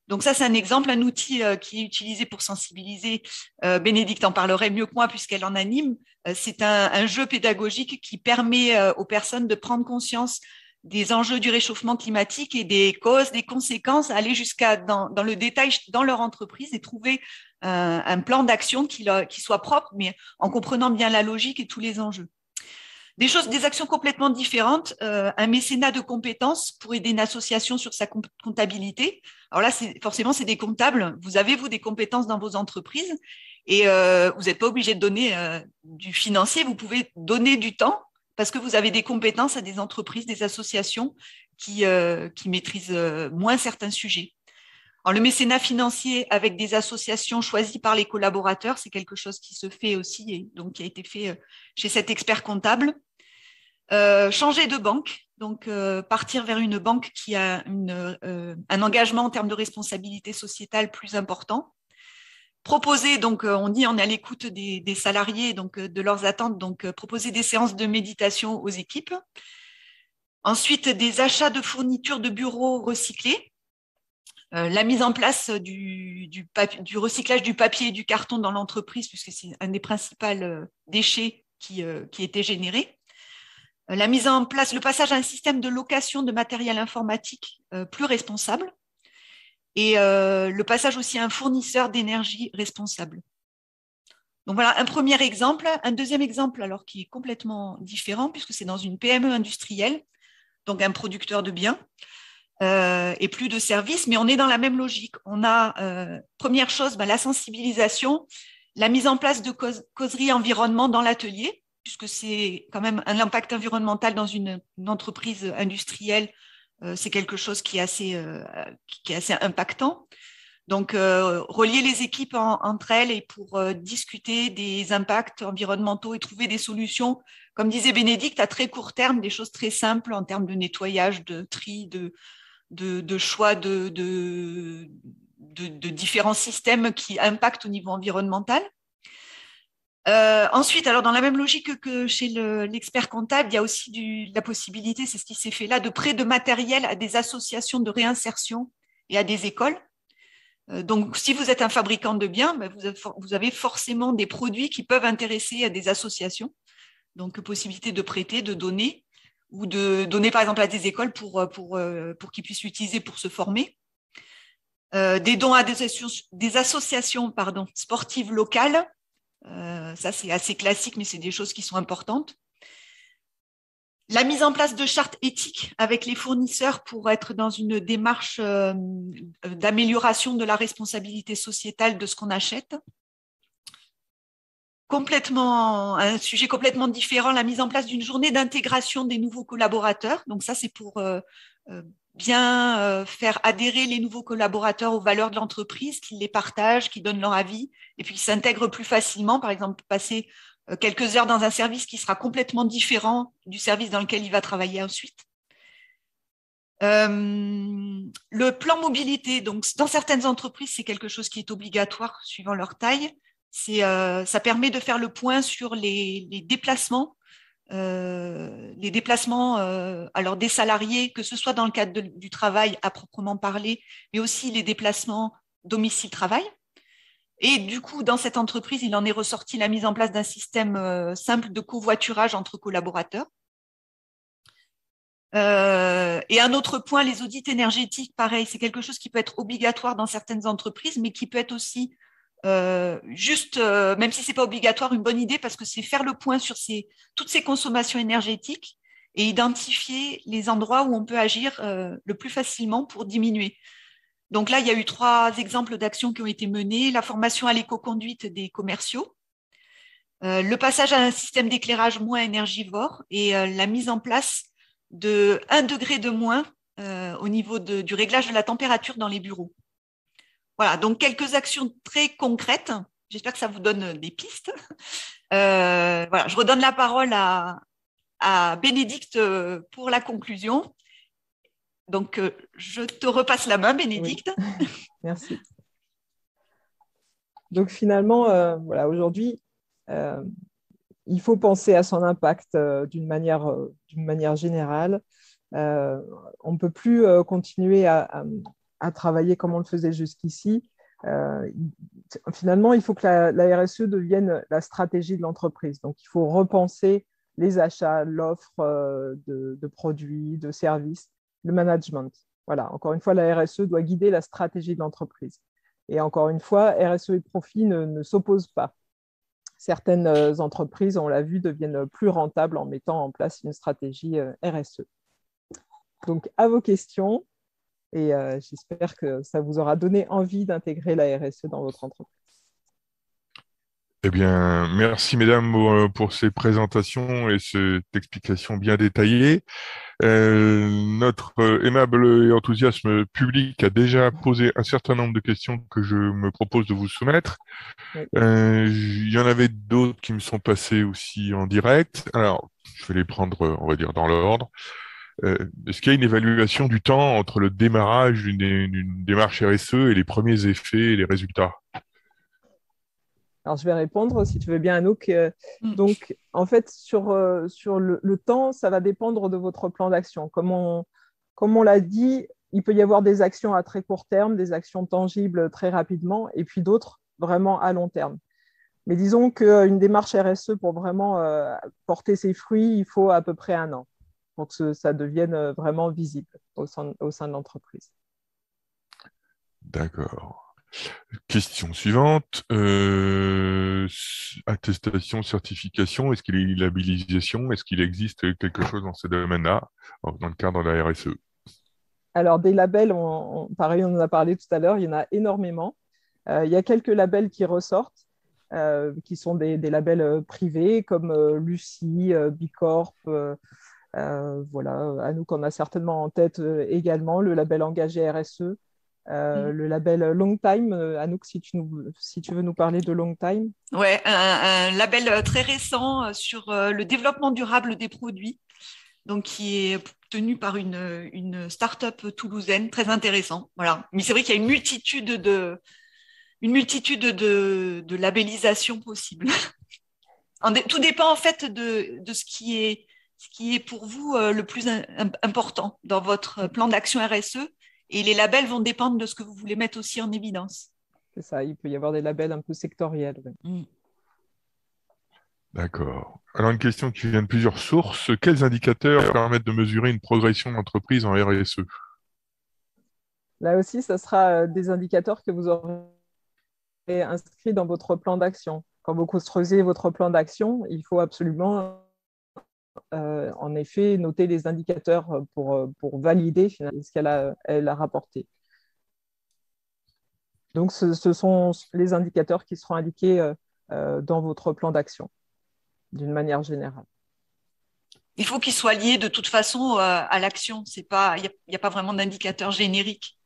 Donc ça, c'est un exemple, un outil qui est utilisé pour sensibiliser. Bénédicte en parlerait mieux que moi puisqu'elle en anime. C'est un jeu pédagogique qui permet aux personnes de prendre conscience des enjeux du réchauffement climatique et des causes, des conséquences, aller jusqu'à dans le détail dans leur entreprise et trouver un plan d'action qui soit propre, mais en comprenant bien la logique et tous les enjeux. Des actions complètement différentes, un mécénat de compétences pour aider une association sur sa comptabilité. Alors là, forcément, c'est des comptables. Vous avez, vous, des compétences dans vos entreprises et vous n'êtes pas obligé de donner du financier. Vous pouvez donner du temps parce que vous avez des compétences à des entreprises, des associations qui maîtrisent moins certains sujets. Alors, le mécénat financier avec des associations choisies par les collaborateurs, c'est quelque chose qui se fait aussi et donc qui a été fait chez cet expert comptable. Changer de banque, donc partir vers une banque qui a un engagement en termes de responsabilité sociétale plus important. Proposer, donc on dit on est à l'écoute des salariés, donc de leurs attentes, donc proposer des séances de méditation aux équipes. Ensuite, des achats de fournitures de bureaux recyclés. La mise en place du recyclage du papier et du carton dans l'entreprise, puisque c'est un des principaux déchets qui était généré. La mise en place, le passage à un système de location de matériel informatique plus responsable et le passage aussi à un fournisseur d'énergie responsable. Donc voilà un premier exemple. Un deuxième exemple, alors qui est complètement différent, puisque c'est dans une PME industrielle, donc un producteur de biens et plus de services, mais on est dans la même logique. On a, première chose, la sensibilisation, la mise en place de causeries environnement dans l'atelier, puisque c'est quand même un impact environnemental dans une entreprise industrielle, c'est quelque chose qui est assez impactant. Donc, relier les équipes entre elles et pour discuter des impacts environnementaux et trouver des solutions, comme disait Bénédicte, à très court terme, des choses très simples en termes de nettoyage, de tri, de choix de différents systèmes qui impactent au niveau environnemental. Ensuite, alors dans la même logique que chez l'expert comptable, il y a aussi la possibilité, c'est ce qui s'est fait là, de prêt de matériel à des associations de réinsertion et à des écoles. Donc, si vous êtes un fabricant de biens, vous avez forcément des produits qui peuvent intéresser à des associations. Donc, possibilité de prêter, de donner, ou de donner par exemple à des écoles pour qu'ils puissent l'utiliser pour se former. Des dons à des associations sportives locales. Ça, c'est assez classique, mais c'est des choses qui sont importantes. La mise en place de chartes éthiques avec les fournisseurs pour être dans une démarche d'amélioration de la responsabilité sociétale de ce qu'on achète. Un sujet complètement différent, la mise en place d'une journée d'intégration des nouveaux collaborateurs. Donc ça, c'est pour bien faire adhérer les nouveaux collaborateurs aux valeurs de l'entreprise, qu'ils les partagent, qu'ils donnent leur avis, et puis qu'ils s'intègrent plus facilement. Par exemple, passer quelques heures dans un service qui sera complètement différent du service dans lequel il va travailler ensuite. Le plan mobilité, donc dans certaines entreprises, c'est quelque chose qui est obligatoire suivant leur taille. Ça permet de faire le point sur les déplacements, alors des salariés, que ce soit dans le cadre du travail à proprement parler, mais aussi les déplacements domicile-travail. Et du coup, dans cette entreprise, il en est ressorti la mise en place d'un système simple de covoiturage entre collaborateurs. Et un autre point, les audits énergétiques, pareil, c'est quelque chose qui peut être obligatoire dans certaines entreprises, mais qui peut être aussi même si ce n'est pas obligatoire, une bonne idée, parce que c'est faire le point sur toutes ces consommations énergétiques et identifier les endroits où on peut agir le plus facilement pour diminuer. Donc là, il y a eu 3 exemples d'actions qui ont été menées. La formation à l'éco-conduite des commerciaux, le passage à un système d'éclairage moins énergivore et la mise en place de 1 degré de moins au niveau du réglage de la température dans les bureaux. Voilà, donc quelques actions très concrètes. J'espère que ça vous donne des pistes. Voilà, je redonne la parole à Bénédicte pour la conclusion. Donc, je te repasse la main, Bénédicte. Oui. Merci. Donc, finalement, voilà, aujourd'hui, il faut penser à son impact d'une manière générale. On ne peut plus continuer à travailler comme on le faisait jusqu'ici. Finalement, il faut que la RSE devienne la stratégie de l'entreprise. Donc, il faut repenser les achats, l'offre de produits, de services, le management. Voilà, encore une fois, la RSE doit guider la stratégie de l'entreprise. Et encore une fois, RSE et profit ne s'opposent pas. Certaines entreprises, on l'a vu, deviennent plus rentables en mettant en place une stratégie RSE. Donc, à vos questions, et j'espère que ça vous aura donné envie d'intégrer la RSE dans votre entreprise. Eh bien, merci mesdames pour ces présentations et cette explication bien détaillée. Notre aimable et enthousiaste public a déjà posé un certain nombre de questions que je me propose de vous soumettre. Oui. Il y en avait d'autres qui me sont passées aussi en direct. Alors, je vais les prendre, on va dire, dans l'ordre. Est-ce qu'il y a une évaluation du temps entre le démarrage d'une démarche RSE et les premiers effets et les résultats ? Alors, je vais répondre, si tu veux bien, Anouk. Donc, en fait, sur le temps, ça va dépendre de votre plan d'action. Comme on l'a dit, il peut y avoir des actions à très court terme, des actions tangibles très rapidement, et puis d'autres vraiment à long terme. Mais disons qu'une démarche RSE, pour vraiment porter ses fruits, il faut à peu près 1 an pour que ça devienne vraiment visible au sein de l'entreprise. D'accord. Question suivante. Attestation, certification, est-ce qu'il y a labellisation, est-ce qu'il existe quelque chose dans ce domaine-là, dans le cadre de la RSE ? Alors, des labels, pareil, on en a parlé tout à l'heure, il y en a énormément. Il y a quelques labels qui ressortent, qui sont des labels privés, comme Lucie, Bicorp, voilà, Anouk en a certainement en tête également, le label engagé RSE. Le label Long Time, Anouk, si tu veux nous parler de Long Time. Oui, un label très récent sur le développement durable des produits, donc qui est tenu par une start-up toulousaine, très intéressant. Voilà. Mais c'est vrai qu'il y a une multitude de labellisations possibles. Tout dépend en fait de ce qui est pour vous le plus important dans votre plan d'action RSE. Et les labels vont dépendre de ce que vous voulez mettre aussi en évidence. C'est ça, il peut y avoir des labels un peu sectoriels. Oui. D'accord. Alors, une question qui vient de plusieurs sources. Quels indicateurs permettent de mesurer une progression d'entreprise en RSE ? Là aussi, ce sera des indicateurs que vous aurez inscrits dans votre plan d'action. Quand vous construisez votre plan d'action, il faut absolument en effet noter les indicateurs pour valider ce qu'elle a rapporté. Donc, ce sont les indicateurs qui seront indiqués dans votre plan d'action, d'une manière générale. Il faut qu'ils soient liés de toute façon à l'action. Il n'y a pas vraiment d'indicateur générique.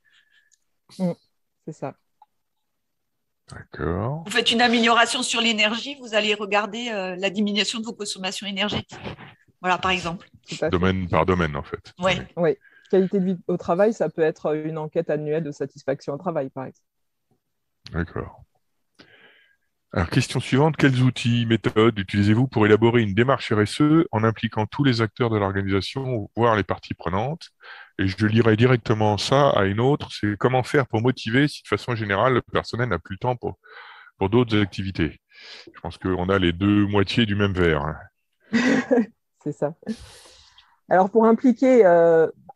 C'est ça. D'accord. Vous faites une amélioration sur l'énergie, vous allez regarder la diminution de vos consommations énergétiques. Voilà, par exemple. Domaine par domaine, en fait. Oui. qualité de vie au travail, ça peut être une enquête annuelle de satisfaction au travail, par exemple. D'accord. Alors, question suivante, quels outils, méthodes utilisez-vous pour élaborer une démarche RSE en impliquant tous les acteurs de l'organisation, voire les parties prenantes? Et je lirai directement ça à une autre, c'est comment faire pour motiver si de façon générale le personnel n'a plus le temps pour d'autres activités. Je pense qu'on a les deux moitiés du même verre, hein. C'est ça. Alors, pour impliquer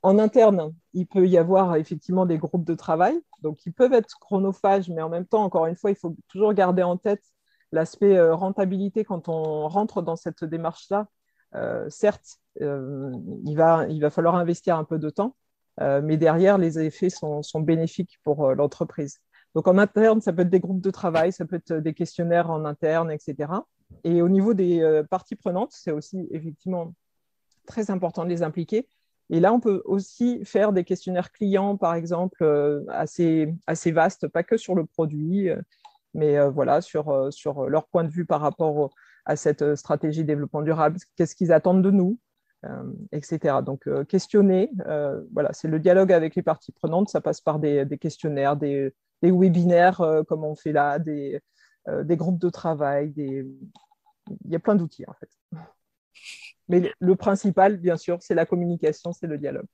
en interne, il peut y avoir effectivement des groupes de travail. Donc, ils peuvent être chronophages, mais en même temps, encore une fois, il faut toujours garder en tête l'aspect rentabilité quand on rentre dans cette démarche-là. Certes, il va falloir investir un peu de temps, mais derrière, les effets sont bénéfiques pour l'entreprise. Donc, en interne, ça peut être des groupes de travail, ça peut être des questionnaires en interne, etc. Et au niveau des parties prenantes, c'est aussi effectivement très important de les impliquer. Et là, on peut aussi faire des questionnaires clients, par exemple, assez vastes, pas que sur le produit, mais voilà, sur leur point de vue par rapport à cette stratégie de développement durable, qu'est-ce qu'ils attendent de nous, etc. Donc, questionner, voilà, c'est le dialogue avec les parties prenantes, ça passe par des questionnaires, des webinaires, comme on fait là, des groupes de travail, il y a plein d'outils, en fait. Mais le principal, bien sûr, c'est la communication, c'est le dialogue.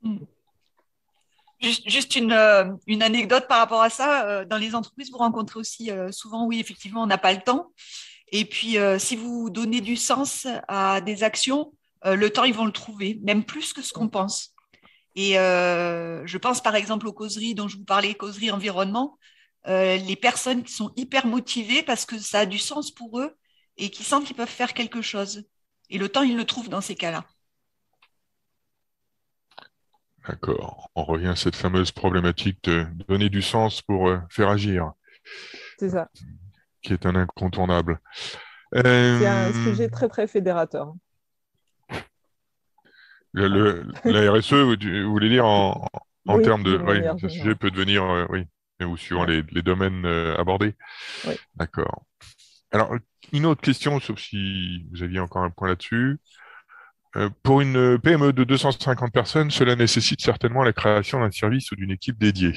Juste une anecdote par rapport à ça. Dans les entreprises, vous rencontrez aussi souvent, oui, effectivement, on n'a pas le temps. Et puis, si vous donnez du sens à des actions, le temps, ils vont le trouver, même plus que ce qu'on pense. Et je pense par exemple aux causeries dont je vous parlais, causeries environnement. Les personnes qui sont hyper motivées parce que ça a du sens pour eux et qui sentent qu'ils peuvent faire quelque chose. Et le temps, ils le trouvent dans ces cas-là. D'accord. On revient à cette fameuse problématique de donner du sens pour faire agir, C'est ça. qui est un incontournable. C'est un sujet très, très fédérateur. La RSE, vous voulez dire en Oui, termes de... d'une Oui, manière ce sujet générale. peut devenir... oui, ou suivant Ouais. les domaines abordés. Oui. D'accord. Alors, une autre question, sauf si vous aviez encore un point là-dessus. Pour une PME de 250 personnes, cela nécessite certainement la création d'un service ou d'une équipe dédiée.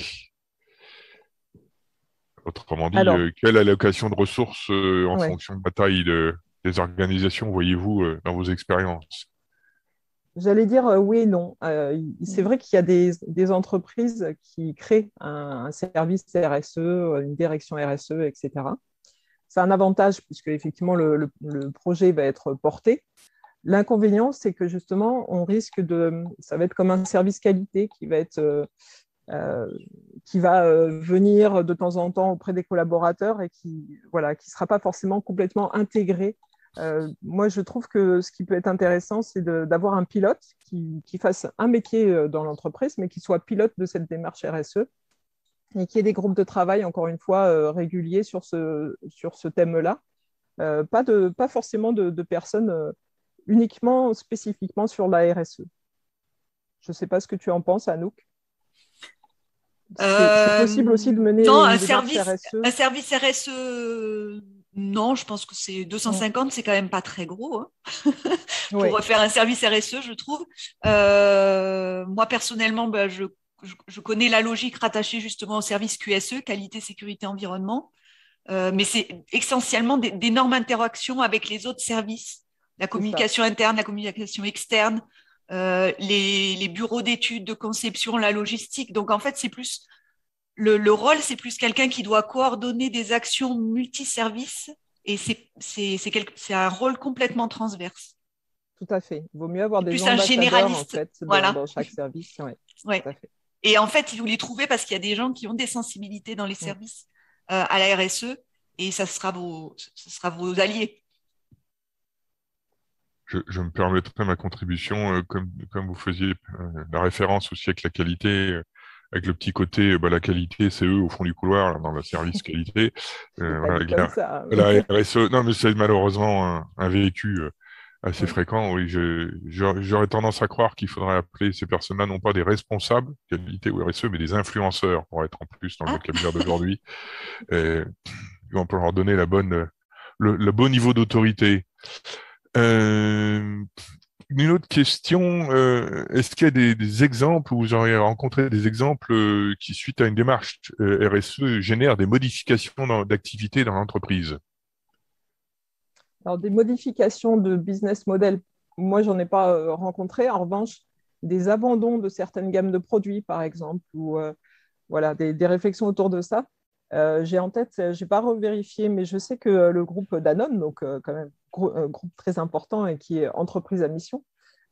Autrement dit, Alors, quelle allocation de ressources en ouais. fonction de la taille des organisations voyez-vous dans vos expériences? J'allais dire oui et non. C'est vrai qu'il y a des entreprises qui créent un service RSE, une direction RSE, etc. C'est un avantage puisque effectivement le projet va être porté. L'inconvénient, c'est que justement, ça va être comme un service qualité qui va venir de temps en temps auprès des collaborateurs et qui sera pas forcément complètement intégré. Moi, je trouve que ce qui peut être intéressant, c'est d'avoir un pilote qui fasse un métier dans l'entreprise, mais qui soit pilote de cette démarche RSE et qui ait des groupes de travail, encore une fois, réguliers sur ce thème-là. Pas forcément de personnes uniquement, spécifiquement sur la RSE. Je ne sais pas ce que tu en penses, Anouk. C'est possible aussi de mener non, une démarche RSE. un service RSE, non, je pense que c'est 250, c'est quand même pas très gros, hein, pour faire un service RSE, je trouve. Moi, personnellement, je connais la logique rattachée justement au service QSE, qualité, sécurité, environnement, mais c'est essentiellement d'énormes interactions avec les autres services, la communication interne, la communication externe, les bureaux d'études, de conception, la logistique. Donc, en fait, c'est plus le rôle, c'est plus quelqu'un qui doit coordonner des actions multiservices et c'est un rôle complètement transverse. Tout à fait. Il vaut mieux avoir des plus ambassadeurs un généraliste, en fait, voilà. dans chaque service. Ouais. Tout à fait. Et en fait, vous les trouvez parce qu'il y a des gens qui ont des sensibilités dans les services à la RSE et ça sera vos alliés. Je me permettrai ma contribution, comme vous faisiez la référence aussi avec la qualité, avec le petit côté, la qualité, c'est eux au fond du couloir, là, dans le service qualité. La RSE, non, mais c'est malheureusement un vécu assez fréquent. Oui, j'aurais tendance à croire qu'il faudrait appeler ces personnes-là non pas des responsables qualité ou RSE, mais des influenceurs pour être en plus dans le vocabulaire d'aujourd'hui. On peut leur donner le bon niveau d'autorité. une autre question, est-ce qu'il y a des exemples où vous auriez rencontré des exemples qui, suite à une démarche RSE, génèrent des modifications d'activité dans l'entreprise? Alors, des modifications de business model, moi, j'en ai pas rencontré. En revanche, des abandons de certaines gammes de produits, par exemple, ou voilà, des réflexions autour de ça. J'ai en tête, je n'ai pas revérifié, mais je sais que le groupe Danone, donc quand même groupe très important et qui est entreprise à mission,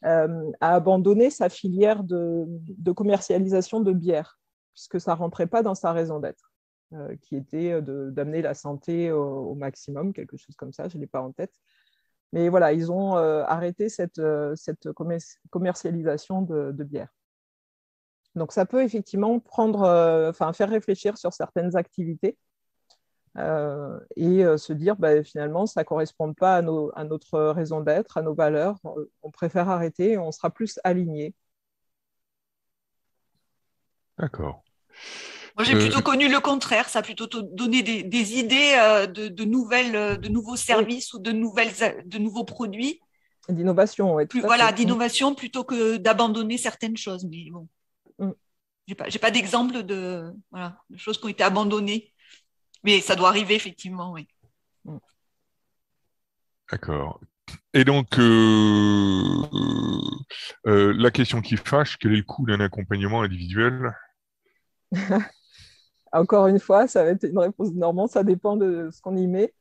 a abandonné sa filière de commercialisation de bière, puisque ça ne rentrait pas dans sa raison d'être, qui était d'amener la santé au maximum, quelque chose comme ça, je ne l'ai pas en tête. Mais voilà, ils ont arrêté cette commercialisation de bière. Donc, ça peut effectivement faire réfléchir sur certaines activités et se dire, finalement, ça ne correspond pas à notre raison d'être, à nos valeurs. On préfère arrêter et on sera plus aligné. D'accord. Moi, j'ai plutôt connu le contraire. Ça a plutôt donné des idées de nouveaux services ou de nouveaux produits. D'innovation, oui. Voilà, d'innovation plutôt que d'abandonner certaines choses. Mais bon, j'ai pas d'exemple de choses qui ont été abandonnées. Mais ça doit arriver, effectivement, oui. D'accord. Et donc, la question qui fâche, quel est le coût d'un accompagnement individuel? Encore une fois, ça va être une réponse normande, ça dépend de ce qu'on y met.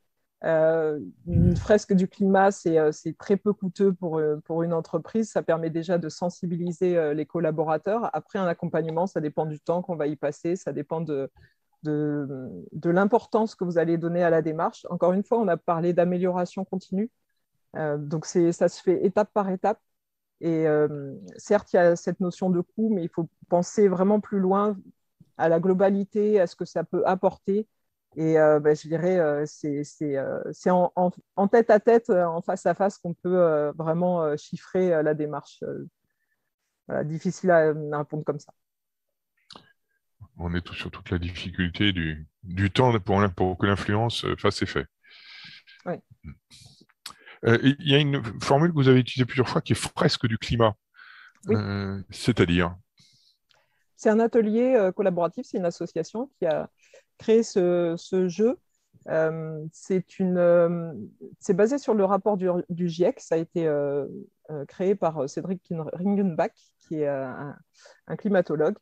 Une fresque du climat, c'est très peu coûteux pour une entreprise. Ça permet déjà de sensibiliser les collaborateurs. Après, un accompagnement, ça dépend du temps qu'on va y passer, ça dépend de l'importance que vous allez donner à la démarche. Encore une fois, on a parlé d'amélioration continue. Donc, ça se fait étape par étape. Et certes, il y a cette notion de coût, mais il faut penser vraiment plus loin à la globalité, à ce que ça peut apporter. Et je dirais, c'est en tête à tête, en face à face, qu'on peut vraiment chiffrer la démarche. Voilà, difficile à répondre comme ça. On est sur toute la difficulté du temps pour que l'influence fasse effet. Oui. Il y a une formule que vous avez utilisée plusieurs fois qui est fresque du climat. Oui. C'est-à-dire? C'est un atelier collaboratif, c'est une association qui a créé ce jeu. C'est basé sur le rapport du GIEC. Ça a été créé par Cédric Ringenbach, qui est un climatologue,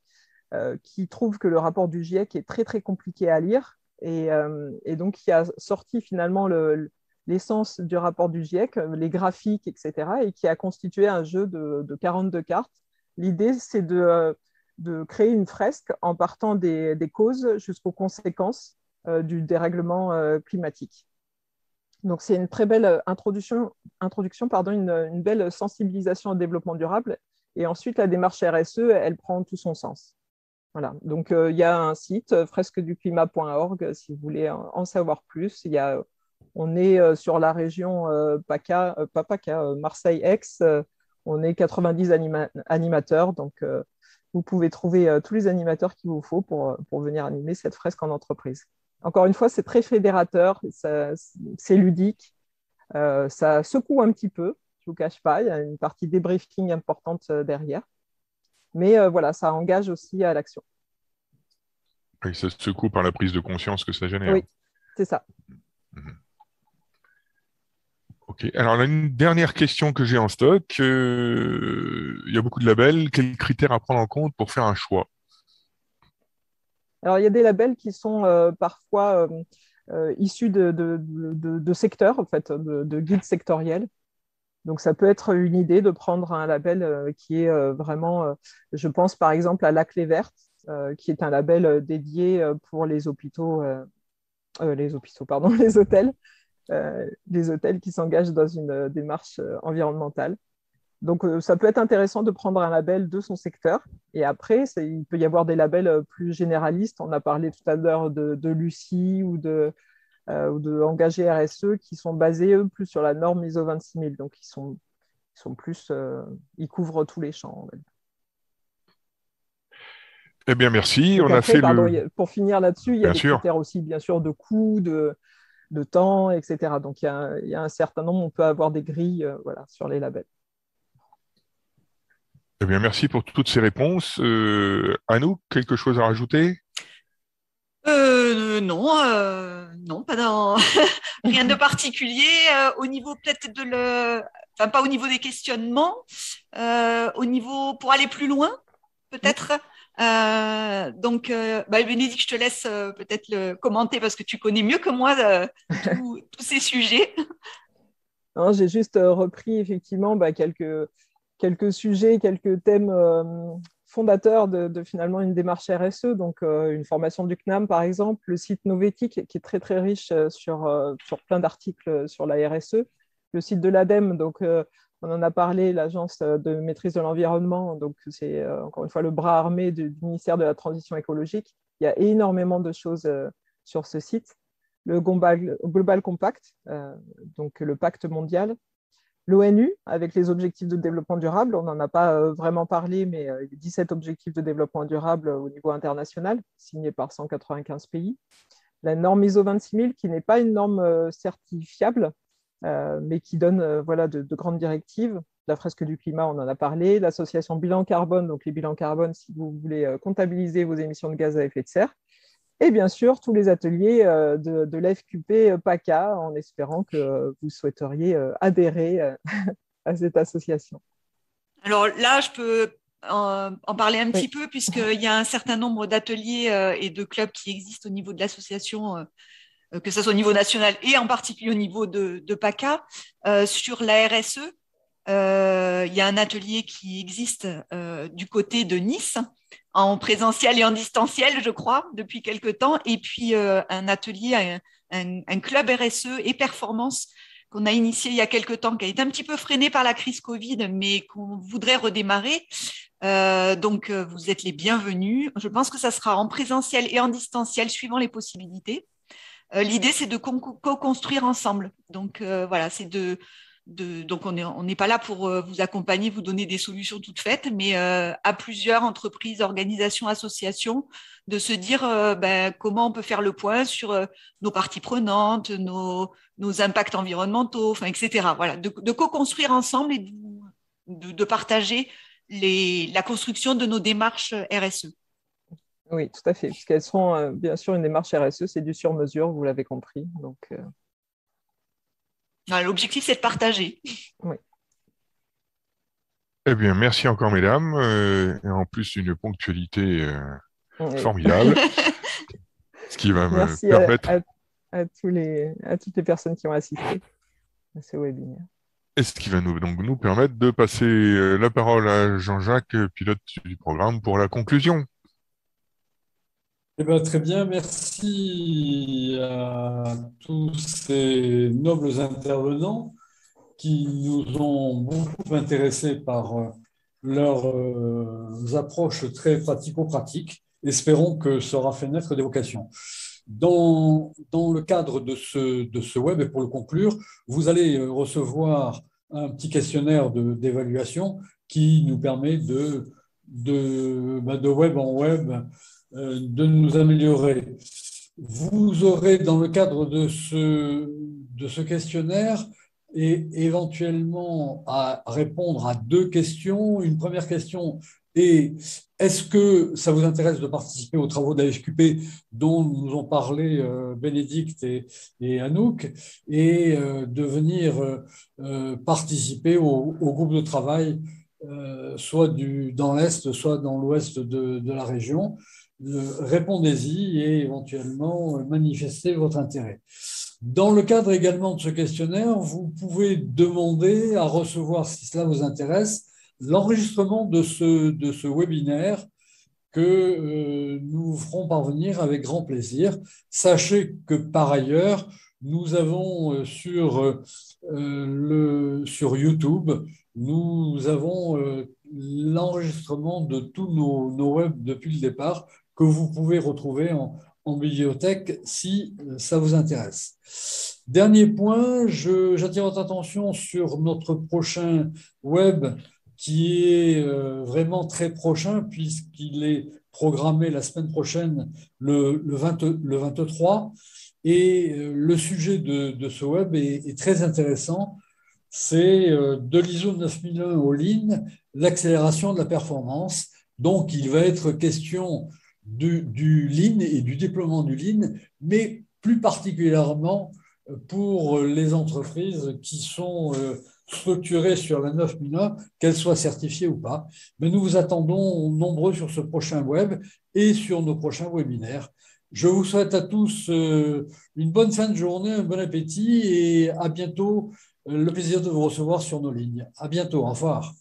qui trouve que le rapport du GIEC est très, très compliqué à lire. Et donc, qui a sorti finalement l'essence du rapport du GIEC, les graphiques, etc., et qui a constitué un jeu de 42 cartes. L'idée, c'est de créer une fresque en partant des causes jusqu'aux conséquences du dérèglement climatique. Donc, c'est une très belle introduction une belle sensibilisation au développement durable. Et ensuite, la démarche RSE, elle prend tout son sens. Voilà. Donc, il y a un site, fresqueduclimat.org, si vous voulez en savoir plus. On est sur la région Marseille-Aix. On est 90 animateurs. Donc, vous pouvez trouver tous les animateurs qu'il vous faut pour venir animer cette fresque en entreprise. Encore une fois, c'est très fédérateur, c'est ludique, ça secoue un petit peu, je ne vous cache pas, il y a une partie débriefing importante derrière. Mais voilà, ça engage aussi à l'action. Et ça se secoue par la prise de conscience que ça génère. Oui, c'est ça. Ok. Alors, là, une dernière question que j'ai en stock. Il y a beaucoup de labels. Quels critères à prendre en compte pour faire un choix? Alors, il y a des labels qui sont parfois issus de secteurs, en fait, de guides sectoriels. Donc, ça peut être une idée de prendre un label qui est vraiment, je pense par exemple à La Clé Verte, qui est un label dédié pour les hôpitaux, les hôtels. Les hôtels qui s'engagent dans une démarche environnementale. Donc, ça peut être intéressant de prendre un label de son secteur. Et après, il peut y avoir des labels plus généralistes. On a parlé tout à l'heure de Lucie ou de Engagé RSE qui sont basés, eux, plus sur la norme ISO 26000. Donc, ils sont plus, ils couvrent tous les champs. Eh bien, merci. Donc on après, a fait pour finir là-dessus, il y a des Bien sûr. critères aussi, bien sûr, de coût, de temps, etc. Donc, il y a un certain nombre, on peut avoir des grilles sur les labels. Eh bien, merci pour toutes ces réponses. Anouk, quelque chose à rajouter? Non, non, pas dans rien de particulier. Au niveau peut-être enfin pas au niveau des questionnements, au niveau pour aller plus loin, peut-être. Donc, Bénédicte, je te laisse peut-être le commenter parce que tu connais mieux que moi tous ces sujets. Non, j'ai juste repris effectivement quelques sujets, quelques thèmes fondateurs de finalement une démarche RSE, donc une formation du CNAM par exemple, le site Novetic qui est très très riche sur plein d'articles sur la RSE, le site de l'ADEME, donc on en a parlé, l'agence de maîtrise de l'environnement, donc c'est encore une fois le bras armé du ministère de la Transition écologique. Il y a énormément de choses sur ce site. Le Global Compact, donc le pacte mondial, l'ONU avec les objectifs de développement durable, on n'en a pas vraiment parlé, mais il y a 17 objectifs de développement durable au niveau international, signés par 195 pays. La norme ISO 26000, qui n'est pas une norme certifiable, mais qui donne voilà, de grandes directives. La fresque du climat, on en a parlé. L'association bilan carbone, donc les bilans carbone, si vous voulez comptabiliser vos émissions de gaz à effet de serre. Et bien sûr, tous les ateliers de l'FQP PACA, en espérant que vous souhaiteriez adhérer à cette association. Alors là, je peux en parler un petit peu, puisqu'il y a un certain nombre d'ateliers et de clubs qui existent au niveau de l'association, que ce soit au niveau national et en particulier au niveau de PACA, sur la RSE. Il y a un atelier qui existe du côté de Nice, en présentiel et en distanciel, je crois, depuis quelque temps, et puis un atelier, un club RSE et performance qu'on a initié il y a quelque temps, qui a été un petit peu freiné par la crise Covid, mais qu'on voudrait redémarrer. Donc, vous êtes les bienvenus. Je pense que ça sera en présentiel et en distanciel, suivant les possibilités. L'idée, c'est de co-construire ensemble. Donc, voilà, c'est donc on n'est pas là pour vous accompagner, vous donner des solutions toutes faites, mais à plusieurs entreprises, organisations, associations, de se dire comment on peut faire le point sur nos parties prenantes, nos impacts environnementaux, enfin, etc. Voilà, de co-construire ensemble et de partager la construction de nos démarches RSE. Oui, tout à fait, puisqu'elles sont bien sûr une démarche RSE, c'est du sur-mesure, vous l'avez compris. Donc, l'objectif, c'est de partager. oui. Eh bien, merci encore, mesdames. Et en plus, une ponctualité Oui. formidable, ce qui va me Merci permettre, à toutes les personnes qui ont assisté à ce webinaire. et ce qui va donc nous permettre de passer la parole à Jean-Jacques, pilote du programme, pour la conclusion. Eh bien, très bien, merci à tous ces nobles intervenants qui nous ont beaucoup intéressés par leurs approches très pratico-pratiques. Espérons que ça aura fait naître des vocations. Dans le cadre de ce web, et pour le conclure, vous allez recevoir un petit questionnaire d'évaluation qui nous permet de web en web de nous améliorer. Vous aurez, dans le cadre de ce questionnaire, et éventuellement à répondre à deux questions. Une première question est: est-ce que ça vous intéresse de participer aux travaux d'AFQP dont nous ont parlé Bénédicte et Anouk, et de venir participer au groupe de travail soit dans l'Est, soit dans l'Ouest de la région. Répondez-y et éventuellement manifestez votre intérêt. Dans le cadre également de ce questionnaire, vous pouvez demander à recevoir, si cela vous intéresse, l'enregistrement de ce webinaire que nous ferons parvenir avec grand plaisir. Sachez que par ailleurs, nous avons sur YouTube, nous avons l'enregistrement de tous nos webs depuis le départ que vous pouvez retrouver en bibliothèque si ça vous intéresse. Dernier point, j'attire votre attention sur notre prochain web qui est vraiment très prochain puisqu'il est programmé la semaine prochaine, le 23. Et le sujet de ce web est très intéressant. C'est de l'ISO 9001 au Lean, l'accélération de la performance. Donc, il va être question du Lean et du déploiement du Lean, mais plus particulièrement pour les entreprises qui sont structurées sur la 9001, qu'elles soient certifiées ou pas. Mais nous vous attendons nombreux sur ce prochain web et sur nos prochains webinaires. Je vous souhaite à tous une bonne fin de journée, un bon appétit et à bientôt. Le plaisir de vous recevoir sur nos lignes. À bientôt. Au revoir.